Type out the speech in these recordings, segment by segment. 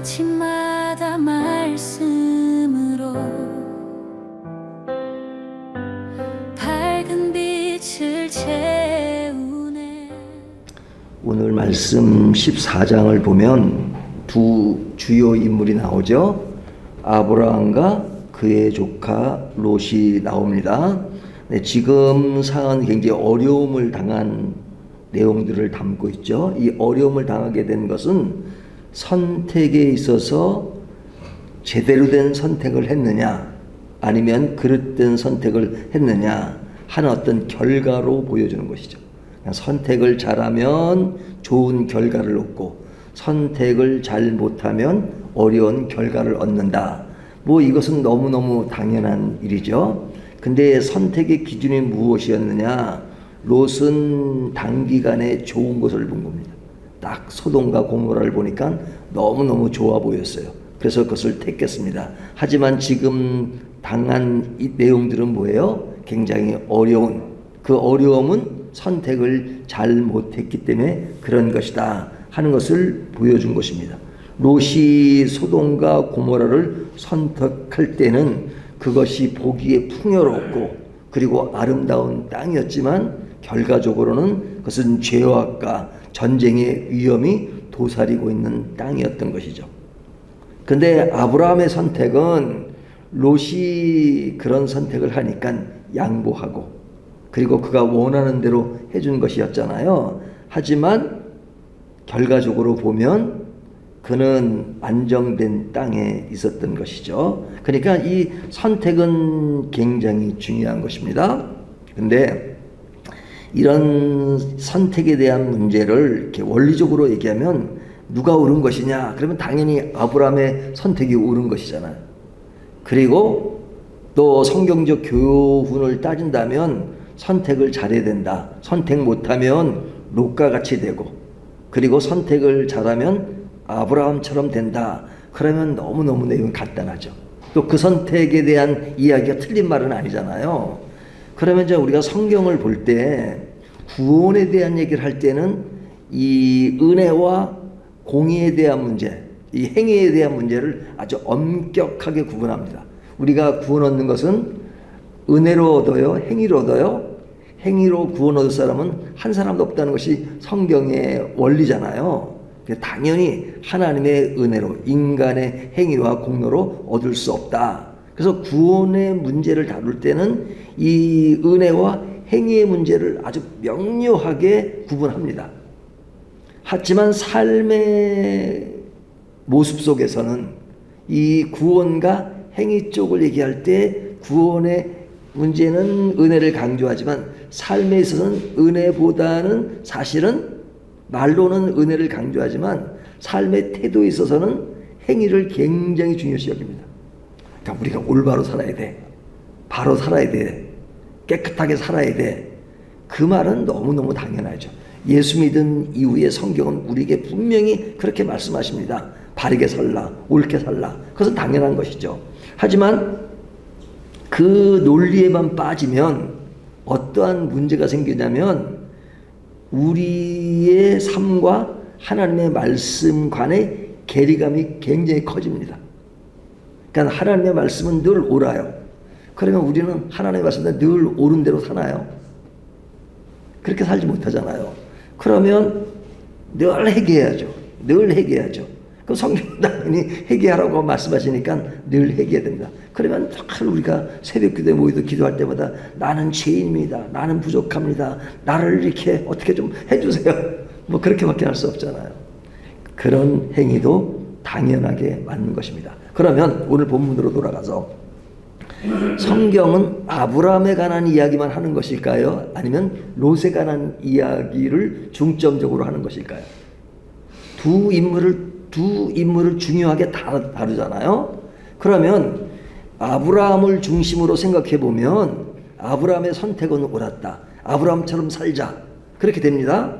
아침마다 말씀으로 밝은 빛을 채우네. 오늘 말씀 14장을 보면 두 주요 인물이 나오죠. 아브라함과 그의 조카 롯이 나옵니다. 네, 지금 상황은 굉장히 어려움을 당한 내용들을 담고 있죠. 이 어려움을 당하게 된 것은 선택에 있어서 제대로 된 선택을 했느냐 아니면 그릇된 선택을 했느냐 하는 어떤 결과로 보여주는 것이죠. 선택을 잘하면 좋은 결과를 얻고 선택을 잘 못하면 어려운 결과를 얻는다. 이것은 너무너무 당연한 일이죠. 근데 선택의 기준이 무엇이었느냐? 롯은 단기간에 좋은 것을 본 겁니다. 딱 소돔과 고모라를 보니까 너무너무 좋아 보였어요. 그래서 그것을 택했습니다. 하지만 지금 당한 이 내용들은 뭐예요? 굉장히 어려운, 그 어려움은 선택을 잘 못했기 때문에 그런 것이다 하는 것을 보여준 것입니다. 롯이 소돔과 고모라를 선택할 때는 그것이 보기에 풍요롭고 그리고 아름다운 땅이었지만 결과적으로는 그것은 죄악과 전쟁의 위험이 도사리고 있는 땅이었던 것이죠. 근데 아브라함의 선택은 롯이 그런 선택을 하니까 양보하고 그리고 그가 원하는 대로 해준 것이었잖아요. 하지만 결과적으로 보면 그는 안정된 땅에 있었던 것이죠. 그러니까 이 선택은 굉장히 중요한 것입니다. 근데 이런 선택에 대한 문제를 이렇게 원리적으로 얘기하면 누가 옳은 것이냐? 그러면 당연히 아브라함의 선택이 옳은 것이잖아요. 그리고 또 성경적 교훈을 따진다면 선택을 잘해야 된다. 선택 못하면 롯과 같이 되고 그리고 선택을 잘하면 아브라함처럼 된다. 그러면 너무너무 내용이 간단하죠. 또 그 선택에 대한 이야기가 틀린 말은 아니잖아요. 그러면 이제 우리가 성경을 볼 때 구원에 대한 얘기를 할 때는 이 은혜와 공의에 대한 문제, 이 행위에 대한 문제를 아주 엄격하게 구분합니다. 우리가 구원 얻는 것은 은혜로 얻어요? 행위로 얻어요? 행위로 구원 얻을 사람은 한 사람도 없다는 것이 성경의 원리잖아요. 당연히 하나님의 은혜로 인간의 행위와 공로로 얻을 수 없다. 그래서 구원의 문제를 다룰 때는 이 은혜와 행위의 문제를 아주 명료하게 구분합니다. 하지만 삶의 모습 속에서는 이 구원과 행위 쪽을 얘기할 때 구원의 문제는 은혜를 강조하지만 삶에 있어서는 은혜보다는 사실은 말로는 은혜를 강조하지만 삶의 태도에 있어서는 행위를 굉장히 중요시 여깁니다. 그러니까 우리가 올바로 살아야 돼. 바로 살아야 돼. 깨끗하게 살아야 돼. 그 말은 너무너무 당연하죠. 예수 믿은 이후에 성경은 우리에게 분명히 그렇게 말씀하십니다. 바르게 살라, 옳게 살라. 그것은 당연한 것이죠. 하지만 그 논리에만 빠지면 어떠한 문제가 생기냐면 우리의 삶과 하나님의 말씀 간의 괴리감이 굉장히 커집니다. 그러니까 하나님의 말씀은 늘 옳아요. 그러면 우리는 하나님의 말씀에 늘 옳은 대로 사나요? 그렇게 살지 못하잖아요. 그러면 늘 회개해야죠. 늘 회개해야죠. 그럼 성경은 당연히 회개하라고 말씀하시니까 늘 회개해야 됩니다. 그러면 늘 우리가 새벽기도에 모여서 기도할 때마다 나는 죄인입니다. 나는 부족합니다. 나를 이렇게 어떻게 좀 해주세요. 그렇게밖에 할 수 없잖아요. 그런 행위도 당연하게 맞는 것입니다. 그러면 오늘 본문으로 돌아가서 성경은 아브라함에 관한 이야기만 하는 것일까요? 아니면 롯에 관한 이야기를 중점적으로 하는 것일까요? 두 인물을 중요하게 다루잖아요. 그러면 아브라함을 중심으로 생각해 보면 아브라함의 선택은 옳았다. 아브라함처럼 살자. 그렇게 됩니다.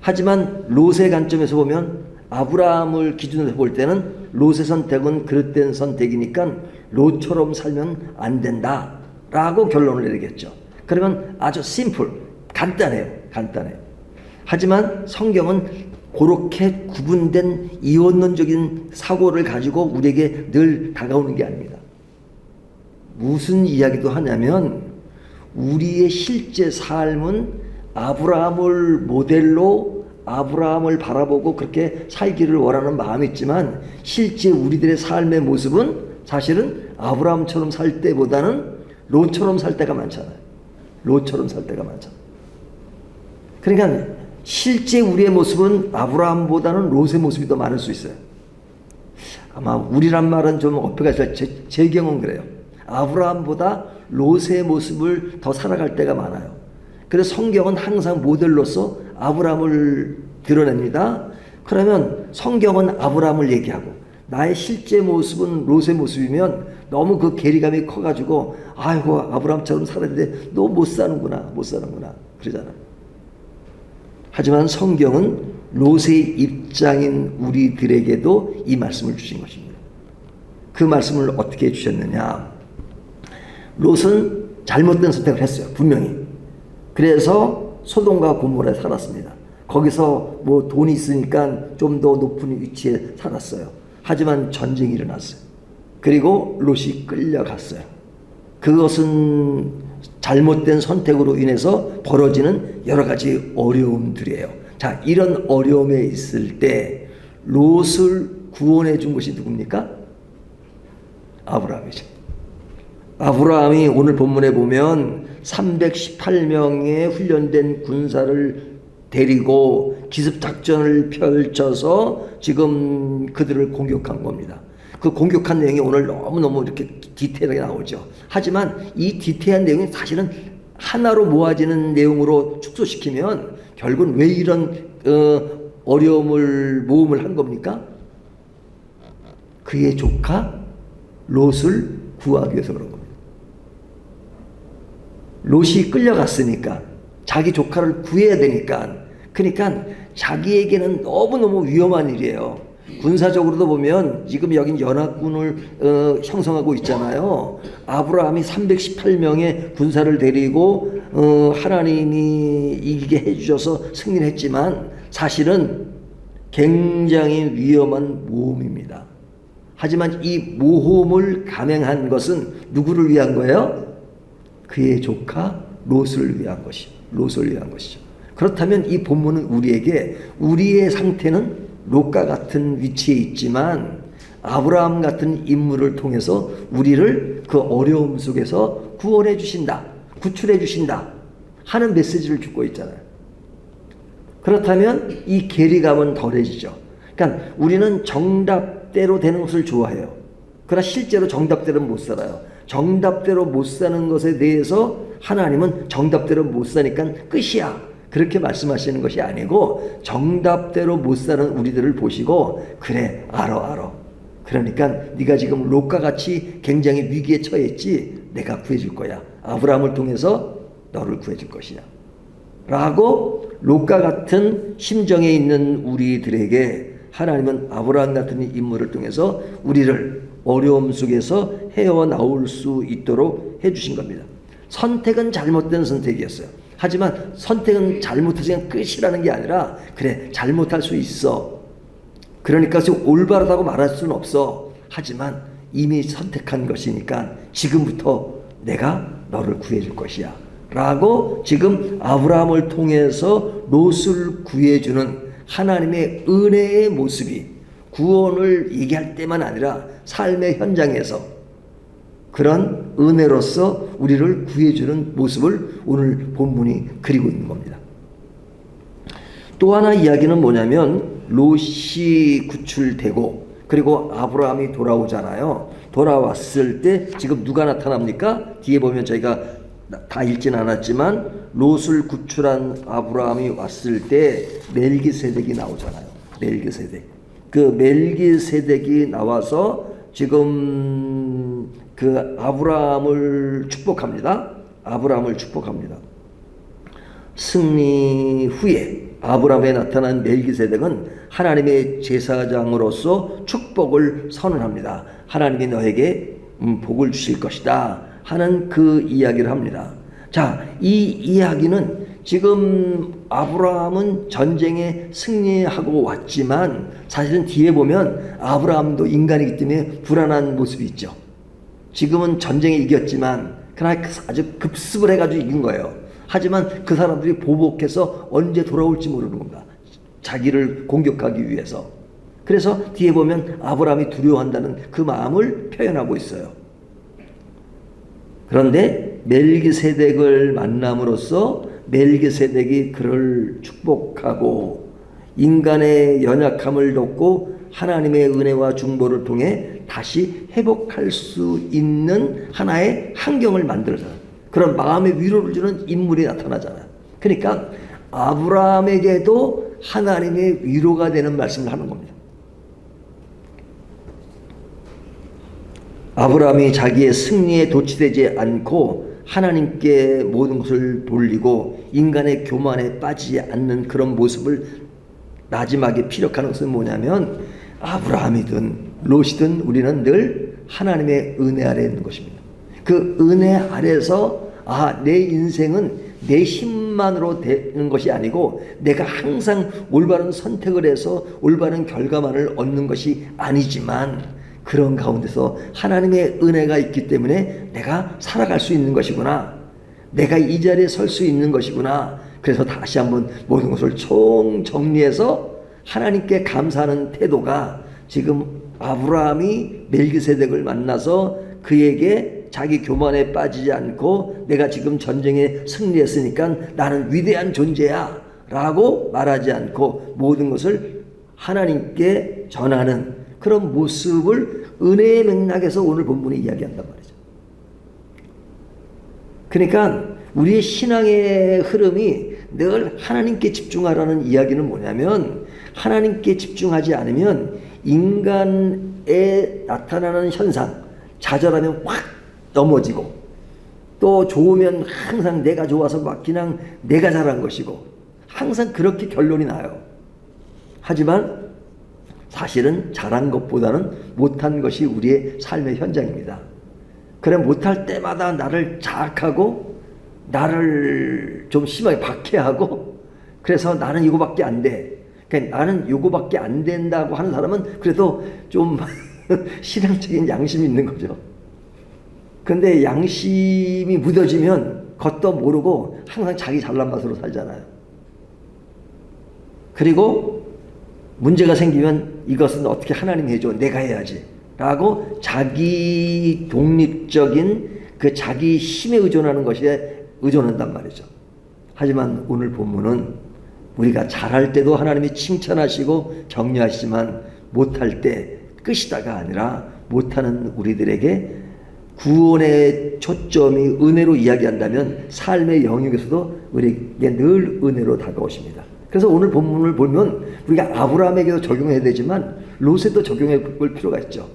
하지만 롯의 관점에서 보면 아브라함을 기준으로 볼 때는 롯의 선택은 그릇된 선택이니까 롯처럼 살면 안 된다 라고 결론을 내리겠죠. 그러면 아주 간단해요. 하지만 성경은 그렇게 구분된 이원론적인 사고를 가지고 우리에게 늘 다가오는 게 아닙니다. 무슨 이야기도 하냐면 우리의 실제 삶은 아브라함을 모델로 아브라함을 바라보고 그렇게 살기를 원하는 마음이 있지만 실제 우리들의 삶의 모습은 사실은 아브라함처럼 살 때보다는 롯처럼 살 때가 많잖아요. 롯처럼 살 때가 많잖아요. 그러니까 실제 우리의 모습은 아브라함보다는 롯의 모습이 더 많을 수 있어요. 아마 우리란 말은 좀 어폐가 있어요. 제 경우는 그래요. 아브라함보다 롯의 모습을 더 살아갈 때가 많아요. 그래서 성경은 항상 모델로서 아브라함을 드러냅니다. 그러면 성경은 아브라함을 얘기하고 나의 실제 모습은 롯의 모습이면 너무 그 괴리감이 커가지고 아이고 아브라함처럼 살아야 되는데 너 못 사는구나 그러잖아. 하지만 성경은 롯의 입장인 우리들에게도 이 말씀을 주신 것입니다. 그 말씀을 어떻게 주셨느냐. 롯은 잘못된 선택을 했어요. 분명히. 그래서 소돔과 고모라에 살았습니다. 거기서 뭐 돈이 있으니까 좀 더 높은 위치에 살았어요. 하지만 전쟁이 일어났어요. 그리고 롯이 끌려갔어요. 그것은 잘못된 선택으로 인해서 벌어지는 여러 가지 어려움들이에요. 자, 이런 어려움에 있을 때 롯을 구원해 준 것이 누굽니까? 아브라함이죠. 아브라함이 오늘 본문에 보면 318명의 훈련된 군사를 데리고 기습작전을 펼쳐서 지금 그들을 공격한 겁니다. 그 공격한 내용이 오늘 너무너무 이렇게 디테일하게 나오죠. 하지만 이 디테일한 내용이 사실은 하나로 모아지는 내용으로 축소시키면 결국은 왜 이런 어려움을 모험을 한 겁니까? 그의 조카 롯을 구하기 위해서 그런 겁니다. 롯이 끌려갔으니까 자기 조카를 구해야 되니까, 그러니까 자기에게는 너무너무 위험한 일이에요. 군사적으로도 보면 지금 여긴 연합군을 형성하고 있잖아요. 아브라함이 318명의 군사를 데리고 하나님이 이기게 해주셔서 승리를 했지만 사실은 굉장히 위험한 모험입니다. 하지만 이 모험을 감행한 것은 누구를 위한 거예요? 그의 조카 롯을 위한 것이죠. 그렇다면 이 본문은 우리에게 우리의 상태는 롯과 같은 위치에 있지만 아브라함 같은 인물을 통해서 우리를 그 어려움 속에서 구원해 주신다, 구출해 주신다 하는 메시지를 주고 있잖아요. 그렇다면 이 괴리감은 덜해지죠. 그러니까 우리는 정답대로 되는 것을 좋아해요. 그러나 실제로 정답대로는 못 살아요. 정답대로 못 사는 것에 대해서 하나님은 정답대로 못 사니까 끝이야, 그렇게 말씀하시는 것이 아니고 정답대로 못 사는 우리들을 보시고 그래 알아. 그러니까 네가 지금 롯과 같이 굉장히 위기에 처했지, 내가 구해줄 거야. 아브라함을 통해서 너를 구해줄 것이야 라고 롯과 같은 심정에 있는 우리들에게 하나님은 아브라함 같은 인물을 통해서 우리를 어려움 속에서 헤어나올 수 있도록 해주신 겁니다. 선택은 잘못된 선택이었어요. 하지만 선택은 잘못해서 끝이라는 게 아니라 그래 잘못할 수 있어, 그러니까 올바르다고 말할 수는 없어. 하지만 이미 선택한 것이니까 지금부터 내가 너를 구해줄 것이야 라고 지금 아브라함을 통해서 롯을 구해주는 하나님의 은혜의 모습이 구원을 얘기할 때만 아니라 삶의 현장에서 그런 은혜로서 우리를 구해주는 모습을 오늘 본문이 그리고 있는 겁니다. 또 하나 이야기는 뭐냐면 롯이 구출되고 그리고 아브라함이 돌아오잖아요. 돌아왔을 때 지금 누가 나타납니까? 뒤에 보면 저희가 다 읽진 않았지만 롯을 구출한 아브라함이 왔을 때 멜기세덱이 나오잖아요. 그 멜기세덱이 나와서 지금 그 아브라함을 축복합니다. 승리 후에 아브라함에 나타난 멜기세덱은 하나님의 제사장으로서 축복을 선언합니다. 하나님이 너에게 복을 주실 것이다 하는 그 이야기를 합니다. 자, 이 이야기는 지금 아브라함은 전쟁에 승리하고 왔지만 사실은 뒤에 보면 아브라함도 인간이기 때문에 불안한 모습이 있죠. 지금은 전쟁에 이겼지만 그러나 아주 급습을 해가지고 이긴 거예요. 하지만 그 사람들이 보복해서 언제 돌아올지 모르는 겁니다. 자기를 공격하기 위해서. 그래서 뒤에 보면 아브라함이 두려워한다는 그 마음을 표현하고 있어요. 그런데 멜기세덱을 만남으로써 멜기세덱이 그를 축복하고 인간의 연약함을 돕고 하나님의 은혜와 중보를 통해 다시 회복할 수 있는 하나의 환경을 만들어줘요. 그런 마음의 위로를 주는 인물이 나타나잖아요. 그러니까 아브라함에게도 하나님의 위로가 되는 말씀을 하는 겁니다. 아브라함이 자기의 승리에 도취되지 않고 하나님께 모든 것을 돌리고 인간의 교만에 빠지지 않는 그런 모습을 마지막에 피력하는 것은 뭐냐면 아브라함이든 롯이든 우리는 늘 하나님의 은혜 아래에 있는 것입니다. 그 은혜 아래에서 내 인생은 내 힘만으로 되는 것이 아니고 내가 항상 올바른 선택을 해서 올바른 결과만을 얻는 것이 아니지만 그런 가운데서 하나님의 은혜가 있기 때문에 내가 살아갈 수 있는 것이구나. 내가 이 자리에 설 수 있는 것이구나. 그래서 다시 한번 모든 것을 총정리해서 하나님께 감사하는 태도가 지금 아브라함이 멜기세덱을 만나서 그에게 자기 교만에 빠지지 않고 내가 지금 전쟁에 승리했으니까 나는 위대한 존재야 라고 말하지 않고 모든 것을 하나님께 전하는 그런 모습을 은혜의 맥락에서 오늘 본문이 이야기한단 말이죠. 그러니까 우리의 신앙의 흐름이 늘 하나님께 집중하라는 이야기는 뭐냐면 하나님께 집중하지 않으면 인간에 나타나는 현상, 좌절하면 확 넘어지고 또 좋으면 항상 내가 좋아서 막 그냥 내가 잘한 것이고 항상 그렇게 결론이 나요. 하지만 사실은 잘한 것보다는 못한 것이 우리의 삶의 현장입니다. 그래 못할 때마다 나를 자학하고 나를 좀 심하게 박해하고 그래서 나는 이거밖에 안 돼. 그러니까 나는 이거밖에 안 된다고 하는 사람은 그래도 좀 신앙적인 양심이 있는 거죠. 근데 양심이 묻어지면 겉도 모르고 항상 자기 잘난 맛으로 살잖아요. 그리고 문제가 생기면 이것은 어떻게 하나님이 해줘 내가 해야지 라고 자기 독립적인 그 자기 힘에 의존하는 것에 의존한단 말이죠. 하지만 오늘 본문은 우리가 잘할 때도 하나님이 칭찬하시고 격려하시지만 못할 때 끝이다가 아니라 못하는 우리들에게 구원의 초점이 은혜로 이야기한다면 삶의 영역에서도 우리에게 늘 은혜로 다가오십니다. 그래서 오늘 본문을 보면 우리가 아브라함에게도 적용해야 되지만 롯에도 적용해 볼 필요가 있죠.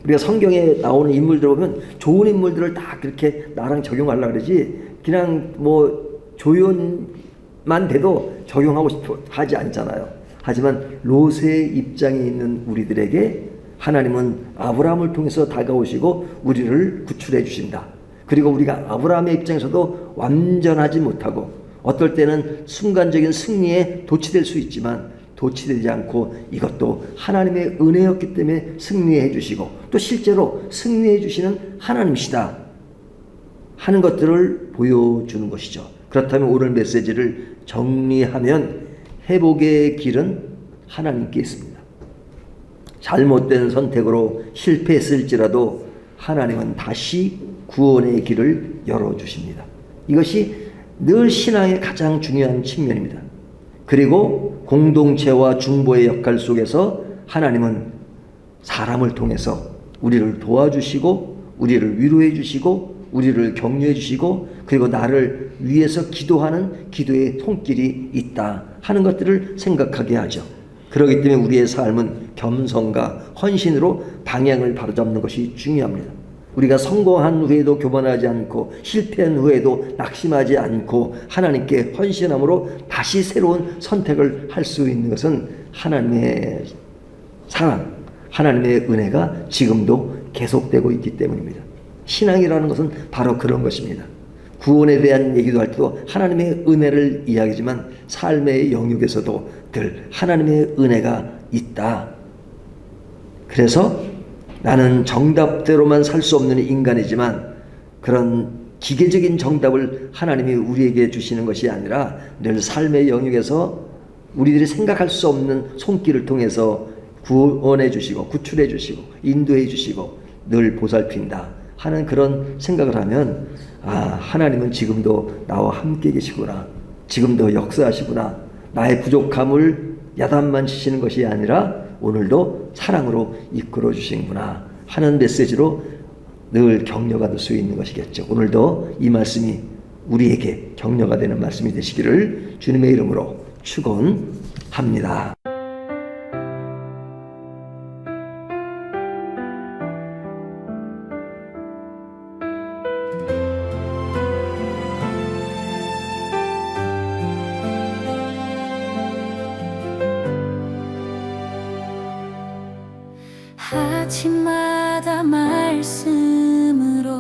우리가 성경에 나오는 인물들 보면 좋은 인물들을 다 그렇게 나랑 적용하려고 그러지 그냥 뭐 조연만 돼도 적용하고 싶어 하지 않잖아요. 하지만 롯의 입장에 있는 우리들에게 하나님은 아브라함을 통해서 다가오시고 우리를 구출해 주신다. 그리고 우리가 아브라함의 입장에서도 완전하지 못하고 어떨 때는 순간적인 승리에 도취될 수 있지만 도취되지 않고 이것도 하나님의 은혜였기 때문에 승리해 주시고 또 실제로 승리해 주시는 하나님이시다 하는 것들을 보여주는 것이죠. 그렇다면 오늘 메시지를 정리하면 회복의 길은 하나님께 있습니다. 잘못된 선택으로 실패했을지라도 하나님은 다시 구원의 길을 열어주십니다. 이것이 늘 신앙의 가장 중요한 측면입니다. 그리고 공동체와 중보의 역할 속에서 하나님은 사람을 통해서 우리를 도와주시고 우리를 위로해 주시고 우리를 격려해 주시고 그리고 나를 위해서 기도하는 기도의 손길이 있다 하는 것들을 생각하게 하죠. 그렇기 때문에 우리의 삶은 겸손과 헌신으로 방향을 바로잡는 것이 중요합니다. 우리가 성공한 후에도 교만하지 않고 실패한 후에도 낙심하지 않고 하나님께 헌신함으로 다시 새로운 선택을 할 수 있는 것은 하나님의 사랑, 하나님의 은혜가 지금도 계속되고 있기 때문입니다. 신앙이라는 것은 바로 그런 것입니다. 구원에 대한 얘기도 할 때도 하나님의 은혜를 이야기하지만 삶의 영역에서도 늘 하나님의 은혜가 있다. 그래서 나는 정답대로만 살 수 없는 인간이지만 그런 기계적인 정답을 하나님이 우리에게 주시는 것이 아니라 늘 삶의 영역에서 우리들이 생각할 수 없는 손길을 통해서 구원해 주시고 구출해 주시고 인도해 주시고 늘 보살핀다 하는 그런 생각을 하면 하나님은 지금도 나와 함께 계시구나, 지금도 역사하시구나, 나의 부족함을 야단만 치시는 것이 아니라 오늘도 사랑으로 이끌어 주시는구나 하는 메시지로 늘 격려가 될 수 있는 것이겠죠. 오늘도 이 말씀이 우리에게 격려가 되는 말씀이 되시기를 주님의 이름으로 축원합니다. 아침마다 말씀으로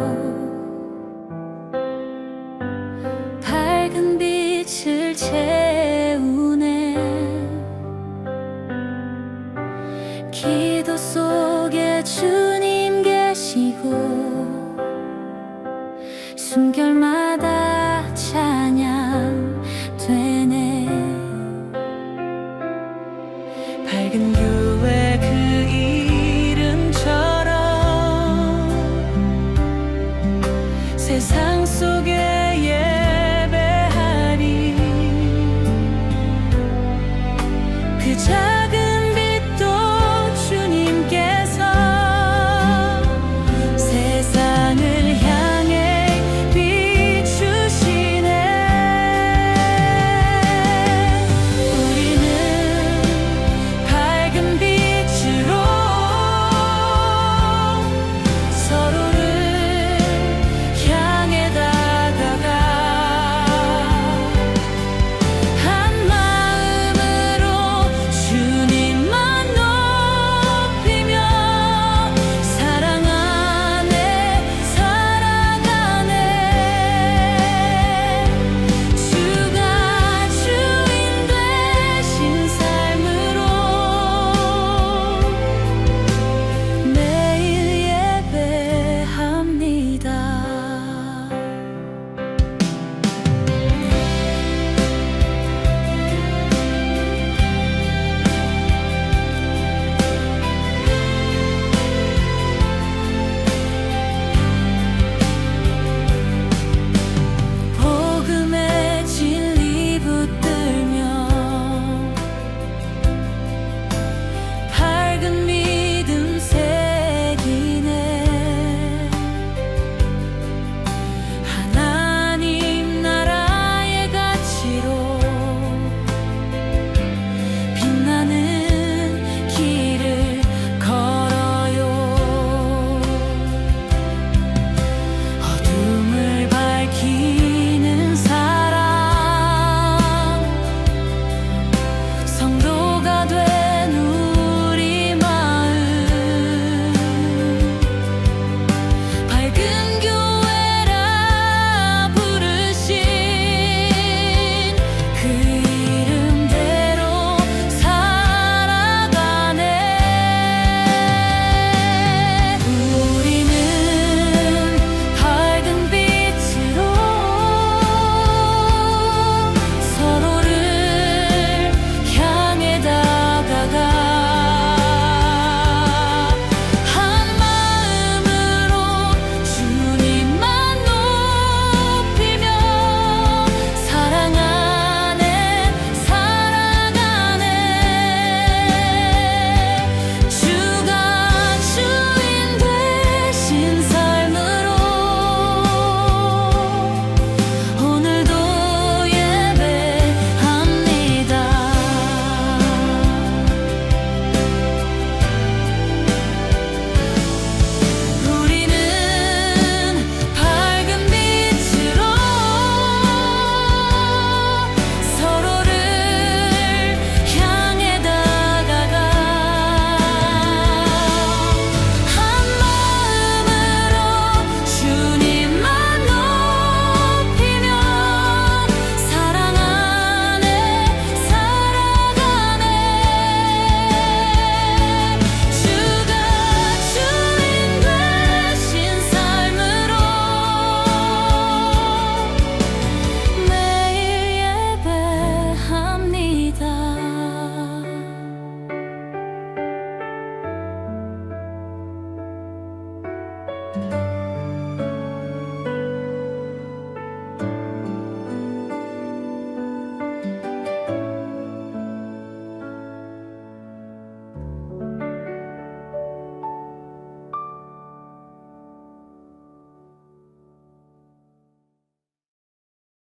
밝은 빛을 채우네. 기도 속에 주님 계시고 숨결